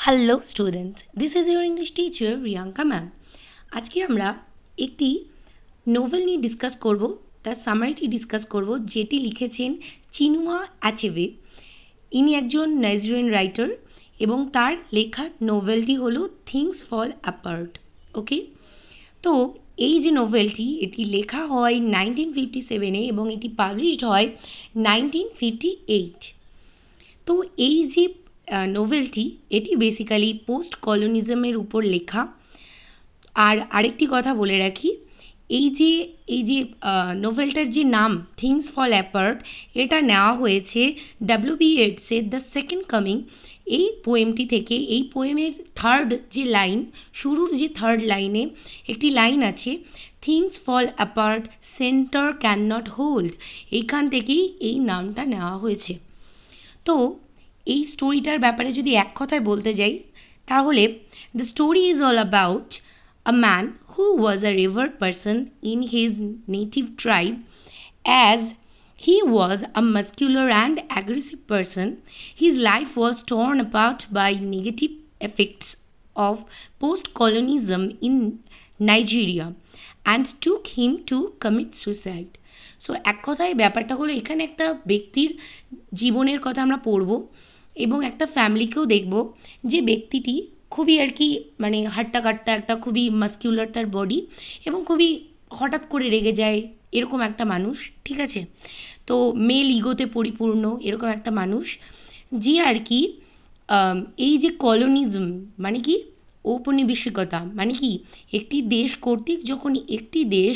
Hello students, this is your English teacher Riyanka ma'am. আজকে আমরা একটি নোভেল নিয়ে ডিসকাস করব, তার সামারিটি ডিসকাস করব, যেটি লিখেছেন চিনুয়া অ্যাচেভে। ইনি একজন নাইজেরিয়ান রাইটার এবং তার লেখা নোভেলটি হলো থিংস ফল অ্যাপার্ট। ওকে, তো এই যে নোভেলটি, এটি লেখা হয় 1957-এ এবং এটি পাবলিশড হয় 1958। তো এই যে নোভেলটি, এটি বেসিক্যালি পোস্ট কলোনিজমের উপর লেখা। আর আরেকটি কথা বলে রাখি, এই যে নোভেলটার যে নাম থিংস ফল অ্যাপার্ট, এটা নেওয়া হয়েছে ডব্লিউ.বি. ইয়েটসের দ্য সেকেন্ড কামিং এই পোয়েমটি থেকে। এই পোয়েমের থার্ড যে লাইন, শুরুর যে থার্ড লাইনে একটি লাইন আছে, things fall apart centre cannot hold, এইখান থেকেই এই নামটা নেওয়া হয়েছে। তো এই স্টোরিটার ব্যাপারে যদি এক কথায় বলতে যাই, তাহলে the story is all about a man who was a revered person in his native tribe. As he was a muscular and aggressive person, his life was torn apart by negative effects of post-colonialism in Nigeria and took him to commit suicide. So এক কথায় ব্যাপারটা হলো, এখানে একটা ব্যক্তির জীবনের কথা আমরা পড়ব এবং একটা ফ্যামিলিকেও দেখব, যে ব্যক্তিটি খুবই আর কি মানে হাট্টা কাট্টা, একটা খুবই মাস্কিউলার তার বডি এবং খুবই হঠাৎ করে রেগে যায় এরকম একটা মানুষ, ঠিক আছে। তো মেল ইগোতে পরিপূর্ণ এরকম একটা মানুষ, যে আর কি এই যে কলোনিজম মানে কি, ঔপনিবেশিকতা মানে কি, একটি দেশ কর্তৃক যখন একটি দেশ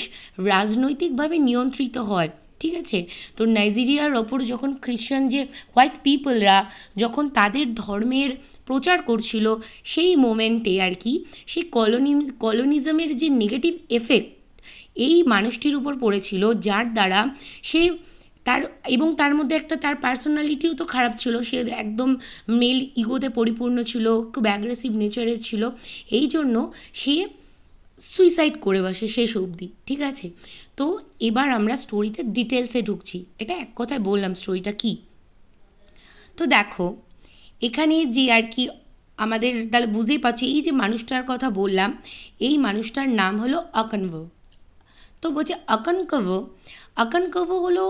রাজনৈতিকভাবে নিয়ন্ত্রিত হয়, ঠিক আছে। তো নাইজেরিয়ার ওপর যখন খ্রিশ্চান যে হোয়াইট পিপলরা যখন তাদের ধর্মের প্রচার করছিল, সেই মোমেন্টে আর কি সেই কলোনিজমের যে নেগেটিভ এফেক্ট এই মানুষটির উপর পড়েছিল, যার দ্বারা সে তার এবং তার মধ্যে একটা তার পার্সোনালিটিও তো খারাপ ছিল, সে একদম মেল ইগোতে পরিপূর্ণ ছিল, খুব অ্যাগ্রেসিভ নেচারের ছিল, এই জন্য সে সুইসাইড করে বসে শেষ অবধি, ঠিক আছে। তো এবার আমরা স্টোরিতে ডিটেলসে ঢুকছি। এটা এক কথায় বললাম স্টোরিটা কি। তো দেখো, এখানে যে আর কি আমাদের তাহলে বুঝতেই পারছি, এই যে মানুষটার কথা বললাম, এই মানুষটার নাম হলো অকনভো। তো বলছে অকনকভো হলো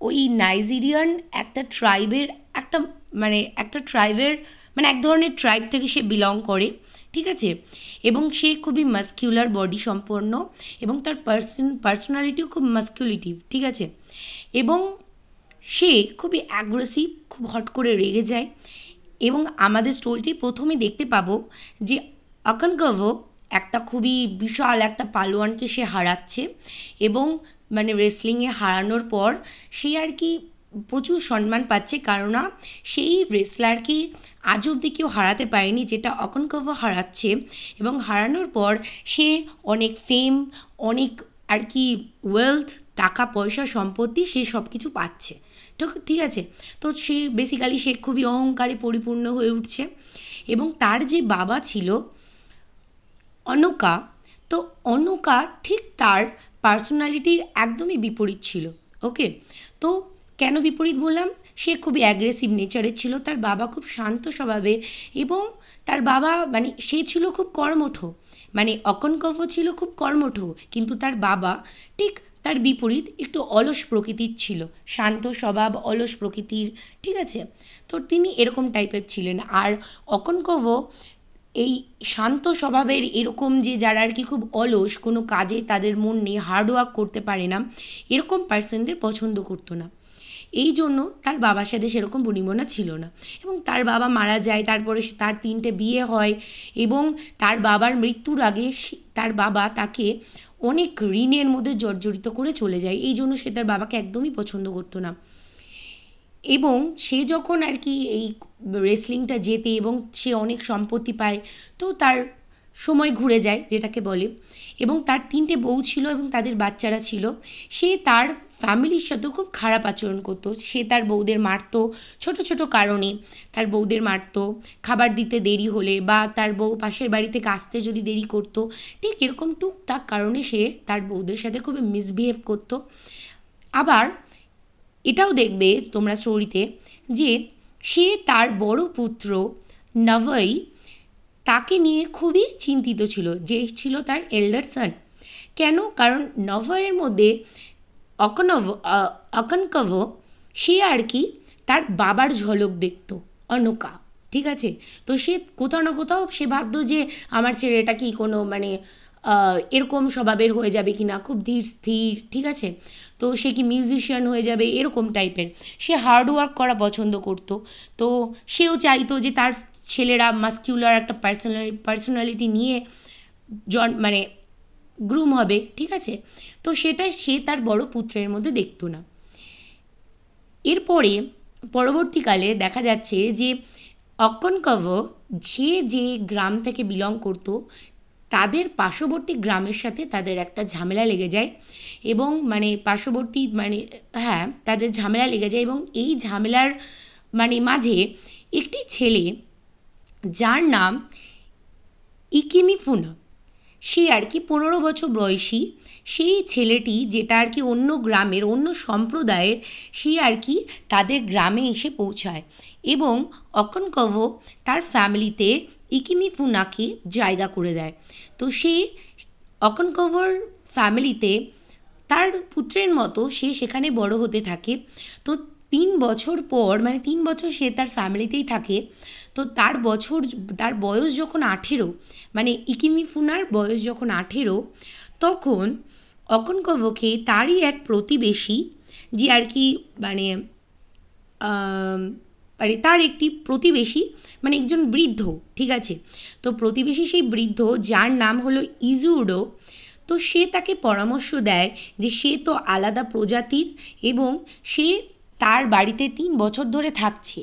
ওই নাইজেরিয়ান একটা ট্রাইবের এক ধরনের ট্রাইব থেকে সে বিলং করে, ঠিক আছে। এবং সে খুবই মাস্কিউলার বডি সম্পন্ন এবং তার পার্সোনালিটিও খুব মাস্কুলিটিভ, ঠিক আছে। এবং সে খুবই অ্যাগ্রেসিভ, খুব হট করে রেগে যায়। এবং আমাদের স্টোরিটি প্রথমে দেখতে পাবো যে অকনকভো একটা খুবই বিশাল একটা পালোয়ানকে সে হারাচ্ছে এবং মানে রেসলিংয়ে হারানোর পর সে আর কি প্রচুর সম্মান পাচ্ছে, কারণ সেই রেসলারকে আজ অবধি কেউ হারাতে পারেনি, যেটা অকনকভো হারাচ্ছে। এবং হারানোর পর সে অনেক ফেম, অনেক আর কি ওয়েলথ, টাকা পয়সা, সম্পত্তি, সে সব কিছু পাচ্ছে, ঠিক আছে। তো সে বেসিক্যালি সে খুবই অহংকারে পরিপূর্ণ হয়ে উঠছে। এবং তার যে বাবা ছিল অনকা, তো অনকা ঠিক তার পার্সোনালিটির একদমই বিপরীত ছিল। ওকে, তো কেন বিপরীত বললাম, সে খুবই অ্যাগ্রেসিভ নেচারের ছিল, তার বাবা খুব শান্ত স্বভাবের এবং তার বাবা মানে সে ছিল খুব কর্মঠ, মানে অকনকভো ছিল খুব কর্মঠ, কিন্তু তার বাবা ঠিক তার বিপরীত, একটু অলস প্রকৃতির ছিল, শান্ত স্বভাব, অলস প্রকৃতির, ঠিক আছে। তো তিনি এরকম টাইপের ছিলেন। আর অকনকভো এই শান্ত স্বভাবের এরকম, যে যারা আর কি খুব অলস, কোনো কাজে তাদের মন নেই, হার্ডওয়ার্ক করতে পারে না, এরকম পার্সনদের পছন্দ করতো না। এই জন্য তার বাবার সাথে সেরকম বনিবনা ছিল না। এবং তার বাবা মারা যায়, তারপরে তার 3টে বিয়ে হয় এবং তার বাবার মৃত্যুর আগে তার বাবা তাকে অনেক ঋণের মধ্যে জর্জরিত করে চলে যায়, এই জন্য সে তার বাবাকে একদমই পছন্দ করতো না। এবং সে যখন আর কি এই রেসলিংটা জেতে এবং সে অনেক সম্পত্তি পায়, তো তার সময় ঘুরে যায় যেটাকে বলে। এবং তার 3টে বউ ছিল এবং তাদের বাচ্চারা ছিল। সে তার ফ্যামিলির সাথেও খুব খারাপ আচরণ করতো, সে তার বউদের মারতো ছোট ছোট কারণে, তার বউদের মারতো খাবার দিতে দেরি হলে, বা তার বউ পাশের বাড়ি থেকে আসতে যদি দেরি করতো, ঠিক এরকম টুকটাক কারণে সে তার বউদের সাথে খুবই মিসবিহেভ করতো। আবার এটাও দেখবে তোমরা স্টোরিতে, যে সে তার বড় পুত্র নভই তাকে নিয়ে খুবই চিন্তিত ছিল, যে ছিল তার এল্ডার সন। কেন? কারণ নভয়ের মধ্যে অকনভ অকনকভ সে আর কি তার বাবার ঝলক দেখতো, অনুকা। ঠিক আছে, তো সে কোথাও না কোথাও সে ভাবতো যে আমার ছেলেটা কি কোনো মানে এরকম স্বভাবের হয়ে যাবে কি না, খুব ধীর স্থির, ঠিক আছে, তো সে কি মিউজিশিয়ান হয়ে যাবে এরকম টাইপের। সে হার্ড ওয়ার্ক করা পছন্দ করতো, তো সেও চাইতো যে তার ছেলেরা মাস্কিউলার একটা পার্সোনালিটি নিয়ে মানে গ্রুম হবে, ঠিক আছে, তো সেটা সে তার বড় পুত্রের মধ্যে দেখতো না। এরপরে পরবর্তীকালে দেখা যাচ্ছে যে অকনকভ যে গ্রাম থেকে বিলং করতো তাদের পার্শ্ববর্তী গ্রামের সাথে তাদের একটা ঝামেলা লেগে যায়, এবং মানে পার্শ্ববর্তী মানে হ্যাঁ তাদের ঝামেলা লেগে যায়, এবং এই ঝামেলার মানে মাঝে একটি ছেলে যার নাম ইকিমিফুনা, সে আর কি 15 বছর বয়সী, সেই ছেলেটি যেটা আর কি অন্য গ্রামের অন্য সম্প্রদায়ের, সে আর কি তাদের গ্রামে এসে পৌঁছায়, এবং অকনকভ তার ফ্যামিলিতে ইকিমিফুনাকে জায়গা করে দেয়। তো সে অকনকভর ফ্যামিলিতে তার পুত্রের মতো সে সেখানে বড় হতে থাকে। তো 3 বছর পর মানে 3 বছর সে তার ফ্যামিলিতেই থাকে। তো তার বয়স যখন 18, মানে ইকিমিফুনার বয়স যখন 18, তখন অকনকভকে তারই এক প্রতিবেশী, যে আর কি মানে মানে তার একটি প্রতিবেশী মানে একজন বৃদ্ধ, ঠিক আছে, তো প্রতিবেশী সেই বৃদ্ধ যার নাম হলো ইজুডো, তো সে তাকে পরামর্শ দেয় যে সে তো আলাদা প্রজাতির এবং সে তার বাড়িতে 3 বছর ধরে থাকছে,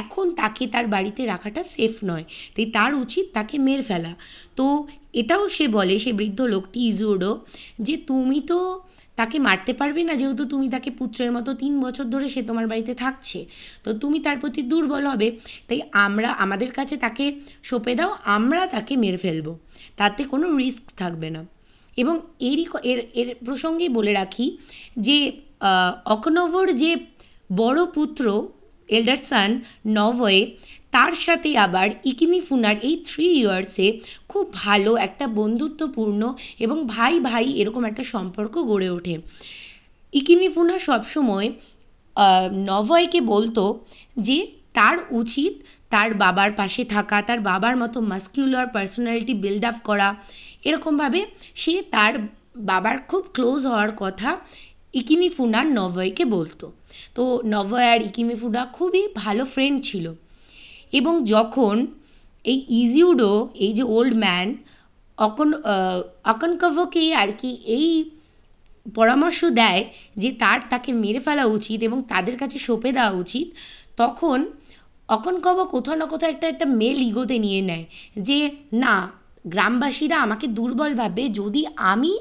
এখন তাকে তার বাড়িতে রাখাটা সেফ নয়, তাই তার উচিত তাকে মেরে ফেলা। তো এটাও সে বলে, সে বৃদ্ধ লোকটি ইজুডো, যে তুমি তো তাকে মারতে পারবে না, যেহেতু তুমি তাকে পুত্রের মতো 3 বছর ধরে সে তোমার বাড়িতে থাকছে, তো তুমি তার প্রতি দুর্বল হবে, তাই আমাদের কাছে তাকে সঁপে দাও, আমরা তাকে মেরে ফেলবো, তাতে কোনো রিস্ক থাকবে না। এবং এর প্রসঙ্গেই বলে রাখি যে অকনভর যে বড় পুত্র এল্ডার সান নভয়ে, তার সাথে আবার ইকিমিফুনার এই 3 ইয়ার্সে খুব ভালো একটা বন্ধুত্বপূর্ণ এবং ভাই ভাই এরকম একটা সম্পর্ক গড়ে ওঠে। ইকিমিফুনা সবসময় নভয়কে বলতো যে তার উচিত তার বাবার পাশে থাকা, তার বাবার মতো মাস্কিউলার পার্সোনালিটি বিল্ড আপ করা, এরকমভাবে সে তার বাবার খুব ক্লোজ হওয়ার কথা ইকিমিফুনার নভয়কে বলতো। তো নভয় আর ইকিমিফুনা খুবই ভালো ফ্রেন্ড ছিল। এবং যখন এই ইজিউডো, এই যে ওল্ড ম্যান অকনকভকে আর কি এই পরামর্শ দেয় যে তাকে মেরে ফেলা উচিত এবং তাদের কাছে সঁপে দেওয়া উচিত, তখন অকনকভ কোথাও না কোথাও একটা মেল ইগোতে নিয়ে নেয় যে না, গ্রামবাসীরা আমাকে দুর্বল ভাবে যদি আমি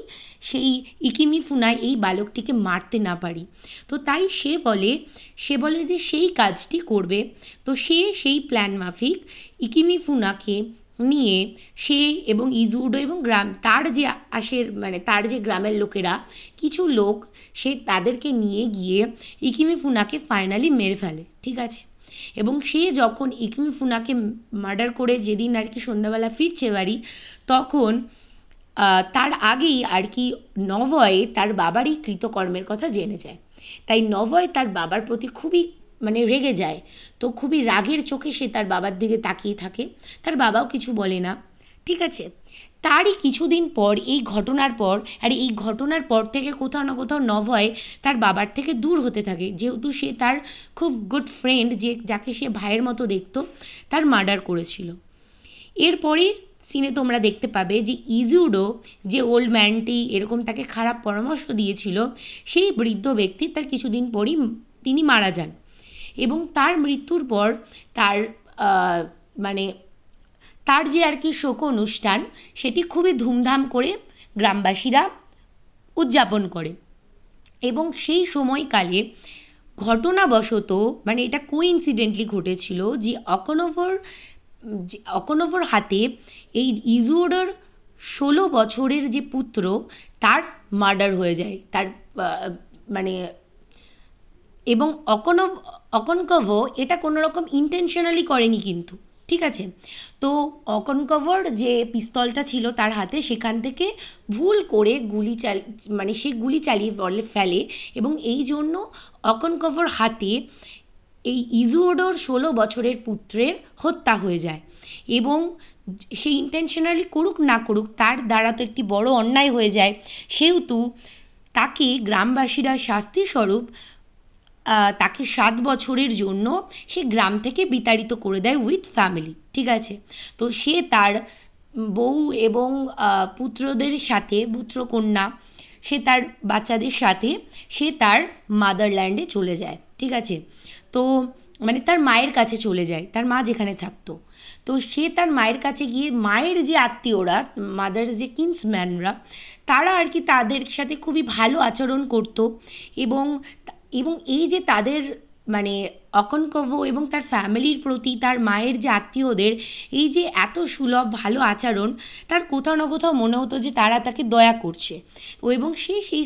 সেই ইকিমিফুনায় এই বালকটিকে মারতে না পারি। তো তাই সে বলে যে সেই কাজটি করবে। তো সে সেই প্ল্যান মাফিক ইকিমিফুনাকে নিয়ে সে এবং ইজুডো এবং তার যে মানে তার যে গ্রামের লোকেরা কিছু লোক, সে তাদেরকে নিয়ে গিয়ে ইকিমিফুনাকে ফাইনালি মেরে ফেলে, ঠিক আছে। এবং সে যখন ইকিমিফুনাকে মার্ডার করে যেদিন আর কি সন্ধ্যাবেলা ফিরছে বাড়ি, তখন তার আগেই আর কি নভয় তার বাবারই কৃতকর্মের কথা জেনে যায়। তাই নভয় তার বাবার প্রতি খুবই মানে রেগে যায়। তো খুবই রাগের চোখে সে তার বাবার দিকে তাকিয়ে থাকে, তার বাবাও কিছু বলে না, ঠিক আছে। তারই কিছুদিন পর এই ঘটনার পর থেকে কোথাও না কোথাও নভয় তার বাবার থেকে দূর হতে থাকে, যেহেতু সে তার খুব গুড ফ্রেন্ড যাকে সে ভাইয়ের মতো দেখতো তার মার্ডার করেছিল। এরপরে সিনে তোমরা দেখতে পাবে যে ইজুডো, যে ওল্ড ম্যানটি এরকম তাকে খারাপ পরামর্শ দিয়েছিল, সেই বৃদ্ধ ব্যক্তি তার কিছুদিন পরই তিনি মারা যান। এবং তার মৃত্যুর পর তার মানে তার যে আর কি শোক অনুষ্ঠান, সেটি খুবই ধুমধাম করে গ্রামবাসীরা উদযাপন করে। এবং সেই সময়কালে ঘটনাবশত মানে এটা কোইন্সিডেন্টলি ঘটেছিল যে অকনভর হাতে এই ইজুডোর 16 বছরের যে পুত্র, তার মার্ডার হয়ে যায়, তার মানে এবং অকনকভ এটা কোনো রকম ইন্টেনশনালি করেনি কিন্তু, ঠিক আছে। তো অকনকভর যে পিস্তলটা ছিল তার হাতে, সেখান থেকে ভুল করে মানে সে গুলি চালিয়ে ফেলে, এবং এই জন্য অকনকভর হাতে এই ইজুওডোর 16 বছরের পুত্রের হত্যা হয়ে যায়। এবং সে ইন্টেনশনালি করুক না করুক, তার দ্বারা তো একটি বড় অন্যায় হয়ে যায়, সেহেতু তাকে গ্রামবাসীরা শাস্তিস্বরূপ তাকে 7 বছরের জন্য সে গ্রাম থেকে বিতাড়িত করে দেয় উইথ ফ্যামিলি, ঠিক আছে। তো সে তার বউ এবং পুত্রদের সাথে, পুত্রকন্যা, সে তার বাচ্চাদের সাথে সে তার মাদারল্যান্ডে চলে যায়, ঠিক আছে। তো মানে তার মায়ের কাছে চলে যায়, তার মা যেখানে থাকতো। তো সে তার মায়ের কাছে গিয়ে মায়ের যে আত্মীয়রা, মাদার যে কিন্সম্যানরা, তারা আর কি তাদের সাথে খুবই ভালো আচরণ করতো। এবং এবং এই যে তাদের মানে অকনকভ এবং তার ফ্যামিলির প্রতি তার মায়ের যে আত্মীয়দের এই যে এত সুলভ ভালো আচরণ, তার কোথাও না কোথাও মনে হতো যে তারা তাকে দয়া করছে। এবং সে সেই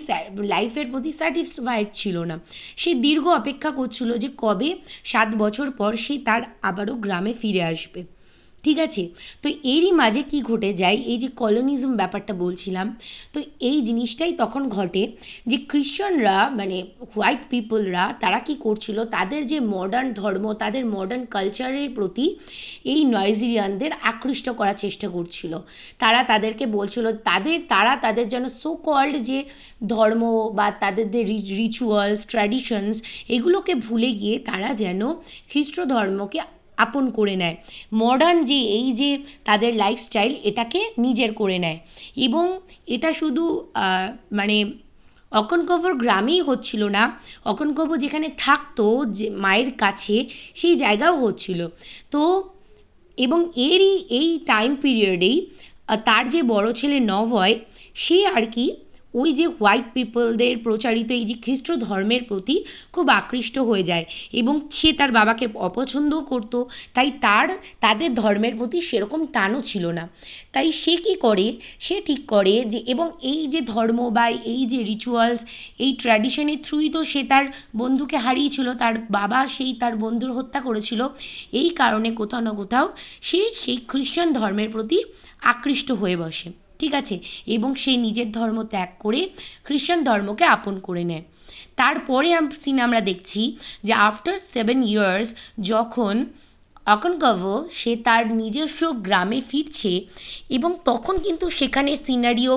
লাইফের প্রতি স্যাটিসফাইড ছিল না। সে দীর্ঘ অপেক্ষা করছিল যে কবে 7 বছর পর সে তার আবারও গ্রামে ফিরে আসবে, ঠিক আছে। তো এরই মাঝে কি ঘটে যায়, এই যে কলোনিজম ব্যাপারটা বলছিলাম, তো এই জিনিসটাই তখন ঘটে যে খ্রিশ্চানরা মানে হোয়াইট পিপলরা তারা কি করছিল, তাদের যে মডার্ন ধর্ম, তাদের মডার্ন কালচারের প্রতি এই নাইজেরিয়ানদের আকৃষ্ট করার চেষ্টা করছিল। তারা তাদেরকে বলছিল তারা তাদের যেন সো কল্ড যে ধর্ম বা তাদের যে রিচুয়ালস ট্র্যাডিশনস, এগুলোকে ভুলে গিয়ে তারা যেন খ্রিস্ট ধর্মকে আপন করে নেয়, মডার্ন যে এই যে তাদের লাইফস্টাইল এটাকে নিজের করে নেয়। এবং এটা শুধু মানে অকনকভর গ্রামেই হচ্ছিল না, অকনকভ যেখানে থাকতো যে মায়ের কাছে, সেই জায়গাও হচ্ছিল। তো এবং এই টাইম পিরিয়ডেই তার যে বড় ছেলে নভয়, সে আর কি ওই যে হোয়াইট পিপলদের প্রচারিত এই যে খ্রিস্ট ধর্মের প্রতি খুব আকৃষ্ট হয়ে যায়, এবং সে তার বাবাকে অপছন্দও করতো। তাই তাদের ধর্মের প্রতি সেরকম টানও ছিল না। তাই সে কী করে, সে ঠিক করে যে এবং এই যে ধর্ম বা এই যে রিচুয়ালস, এই ট্র্যাডিশনের থ্রুই তো সে তার বন্ধুকে হারিয়েছিল, তার বাবা সেই তার বন্ধুর হত্যা করেছিল। এই কারণে কোথাও না কোথাও সে সেই খ্রিশ্চান ধর্মের প্রতি আকৃষ্ট হয়ে বসে, ঠিক আছে। এবং সে নিজের ধর্ম ত্যাগ করে খ্রিশ্চান ধর্মকে আপন করে নেয়। তারপরে সিনে আমরা দেখছি যে আফটার 7 ইয়ার্স যখন অকনকভ সে তার নিজস্ব গ্রামে ফিরছে, এবং তখন কিন্তু সেখানে সিনারিও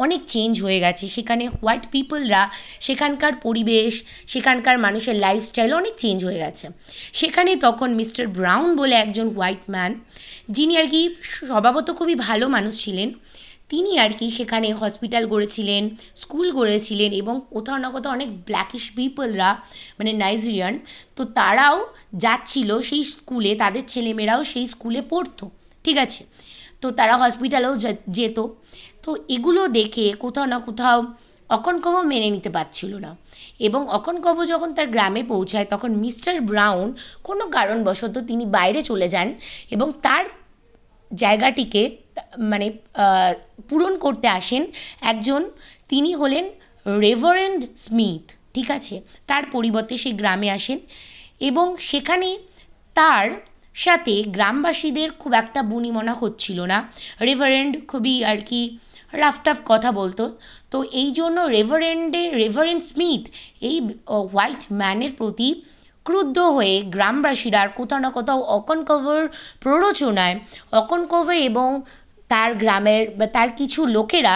অনেক চেঞ্জ হয়ে গেছে। সেখানে হোয়াইট পিপলরা, সেখানকার পরিবেশ, সেখানকার মানুষের লাইফস্টাইল অনেক চেঞ্জ হয়ে গেছে। সেখানে তখন মিস্টার ব্রাউন বলে একজন হোয়াইট ম্যান, যিনি আর কি স্বভাবত খুবই ভালো মানুষ ছিলেন, তিনি আর কি সেখানে হসপিটাল গড়েছিলেন, স্কুল গড়েছিলেন, এবং কোথাও না কোথাও অনেক ব্ল্যাকিশ পিপলরা মানে নাইজেরিয়ান, তো তারাও যাচ্ছিল সেই স্কুলে, তাদের ছেলেমেয়েরাও সেই স্কুলে পড়তো, ঠিক আছে। তো তারা হসপিটালেও যেত। তো এগুলো দেখে কোথাও না কোথাও অকনকভ মেনে নিতে পারছিল না। এবং অকনকভ যখন তার গ্রামে পৌঁছায়, তখন মিস্টার ব্রাউন কোনো কারণবশত তিনি বাইরে চলে যান, এবং তার জায়গাটিকে মানে পূরণ করতে আসেন একজন, তিনি হলেন রেভারেন্ড স্মিথ, ঠিক আছে। তার পরিবর্তে সে গ্রামে আসেন, এবং সেখানে তার সাথে গ্রামবাসীদের খুব একটা বনিমনা হচ্ছিল না। রেভারেন্ড খুবই আর কি রাফ টাফ কথা বলতো। তো এই জন্য রেভারেন্ড স্মিথ এই হোয়াইট ম্যানের প্রতি ক্রুদ্ধ হয়ে গ্রামবাসীরা আর কোথাও না কোথাও অকনকভর প্ররোচনায় অকনকভ এবং তার গ্রামের বা তার কিছু লোকেরা,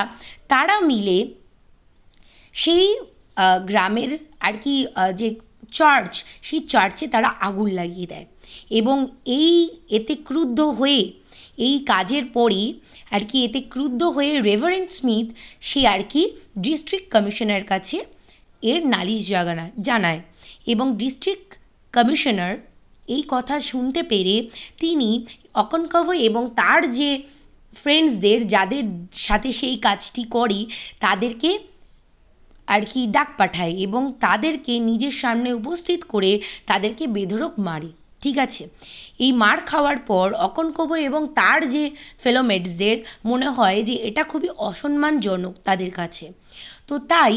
তারা মিলে সেই গ্রামের আর কি যে চার্চ, সেই চার্চে তারা আগুন লাগিয়ে দেয়। এবং এতে ক্রুদ্ধ হয়ে এই কাজের পরই আর কি এতে ক্রুদ্ধ হয়ে রেভারেন্ড স্মিথ সে আর কি ডিস্ট্রিক্ট কমিশনারের কাছে এর নালিশ জানায়। এবং ডিস্ট্রিক্ট কমিশনার এই কথা শুনতে পেরে তিনি অকনকভ এবং তার যে ফ্রেন্ডসদের, যাদের সাথে সেই কাজটি করে, তাদেরকে আর কি ডাক পাঠায় এবং তাদেরকে নিজের সামনে উপস্থিত করে তাদেরকে বেধড়ক মারে, ঠিক আছে। এই মার খাওয়ার পর অকনকভ এবং তার যে ফেলোমেটসদের মনে হয় যে এটা খুবই অসম্মানজনক তাদের কাছে। তো তাই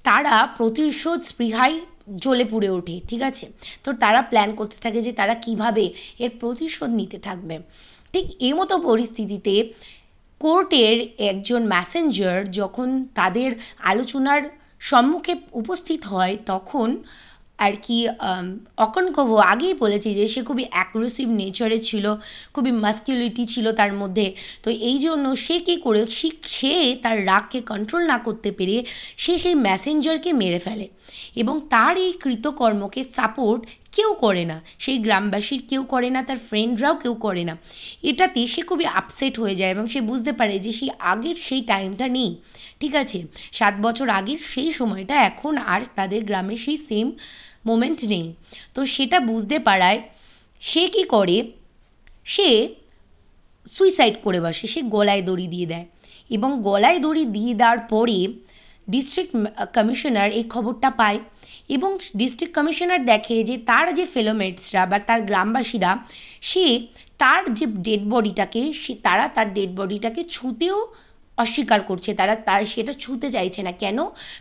তারা প্রতিশোধ স্পৃহায় জ্বলে পুড়ে ওঠে, ঠিক আছে। তো তারা প্ল্যান করতে থাকে যে তারা কিভাবে এর প্রতিশোধ নিতে থাকবে। ঠিক এই মতো পরিস্থিতিতে কোর্টের একজন ম্যাসেঞ্জার যখন তাদের আলোচনার সম্মুখে উপস্থিত হয়, তখন আর কি অকনকভ আগেই বলেছি যে সে খুবই অ্যাগ্রেসিভ নেচারের ছিল, খুবই মাস্কুলিটি ছিল তার মধ্যে। তো এই জন্য সে কী করে, সে তার রাগকে কন্ট্রোল না করতে পেরে সে সেই ম্যাসেঞ্জারকে মেরে ফেলে, এবং তার এই কৃতকর্মকে সাপোর্ট কেউ করে না, সেই গ্রামবাসীর কেউ করে না, তার ফ্রেন্ডরাও কেউ করে না। এটাতে সে খুবই আপসেট হয়ে যায় এবং সে বুঝতে পারে যে সেই আগের সেই টাইমটা নেই, ঠিক আছে। 7 বছর আগের সেই সময়টা এখন আর তাদের গ্রামে সেই সেম মোমেন্ট নেই। তো সেটা বুঝতে পারায় সে কী করে, সে সুইসাইড করে বসে, সে গলায় দড়ি দিয়ে দেয়। এবং গলায় দড়ি দিয়ে দেওয়ার পরে ডিস্ট্রিক্ট কমিশনার এই খবরটা পায়, এবং ডিস্ট্রিক্ট কমিশনার দেখে যে তার যে ফেলোমেটসরা বা তার গ্রামবাসীরা, সে তার যে ডেড বডিটাকে, তারা তার ডেড বডিটাকে ছুঁতেও অস্বীকার করছে, তারা সেটা ছুঁতে চাইছে না। কেন?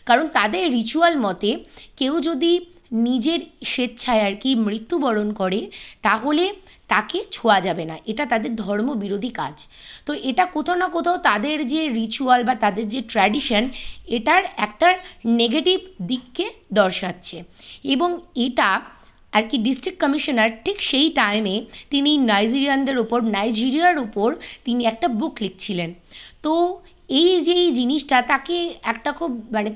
কারণ তাদের রিচুয়াল মতে কেউ যদি নিজের স্বেচ্ছায় আর কি মৃত্যুবরণ করে, তাহলে তাকে ছোঁয়া যাবে না, এটা তাদের ধর্মবিরোধী কাজ। তো এটা কোথাও না কোথাও তাদের যে রিচুয়াল বা তাদের যে ট্র্যাডিশন, এটার একটা নেগেটিভ দিককে দর্শাচ্ছে। এবং এটা আর কি ডিস্ট্রিক্ট কমিশনার ঠিক সেই টাইমে তিনি নাইজেরিয়ার উপর তিনি একটা বুক লিখছিলেন। তো এই যে এই জিনিসটা তাকে একটা খুব মানে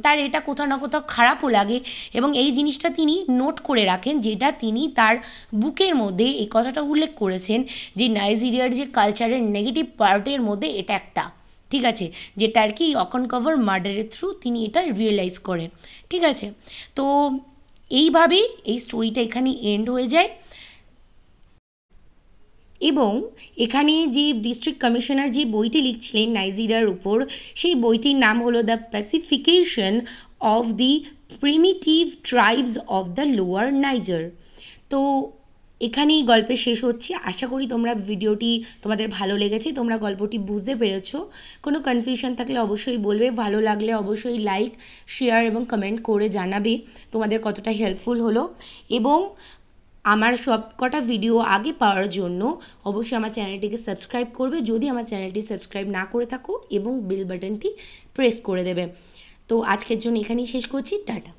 তার এটা কোথাও না কোথাও খারাপও লাগে, এবং এই জিনিসটা তিনি নোট করে রাখেন, যেটা তিনি তার বুকের মধ্যে এই কথাটা উল্লেখ করেছেন যে নাইজেরিয়ার যে কালচারের নেগেটিভ পার্টের মধ্যে এটা একটা, ঠিক আছে, যেটা আর কি অকনকভার মার্ডারের থ্রু তিনি এটা রিয়েলাইজ করেন, ঠিক আছে। তো এইভাবেই এই স্টোরিটা এখানে এন্ড হয়ে যায়। এবং এখানে যে ডিস্ট্রিক্ট কমিশনার যে বইটি লিখছিলেন নাইজেরিয়ার উপর, সেই বইটির নাম হলো the pacification of the primitive tribes of the lower Niger. তো এখানেই গল্পের শেষ হচ্ছে। আশা করি তোমরা ভিডিওটি তোমাদের ভালো লেগেছে, তোমরা গল্পটি বুঝতে পেরেছো। কোনো কনফিউশন থাকলে অবশ্যই বলবে, ভালো লাগলে অবশ্যই লাইক, শেয়ার এবং কমেন্ট করে জানাবে তোমাদের কতটা হেল্পফুল হলো। এবং আমার সব কটা ভিডিও আগে পাওয়ার জন্য অবশ্যই আমার চ্যানেলটিকে সাবস্ক্রাইব করবে, যদি আমার চ্যানেলটি সাবস্ক্রাইব না করে থাকো, এবং বেল বাটনটি প্রেস করে দেবে। তো আজকের জন্য এখানেই শেষ করছি, টাটা।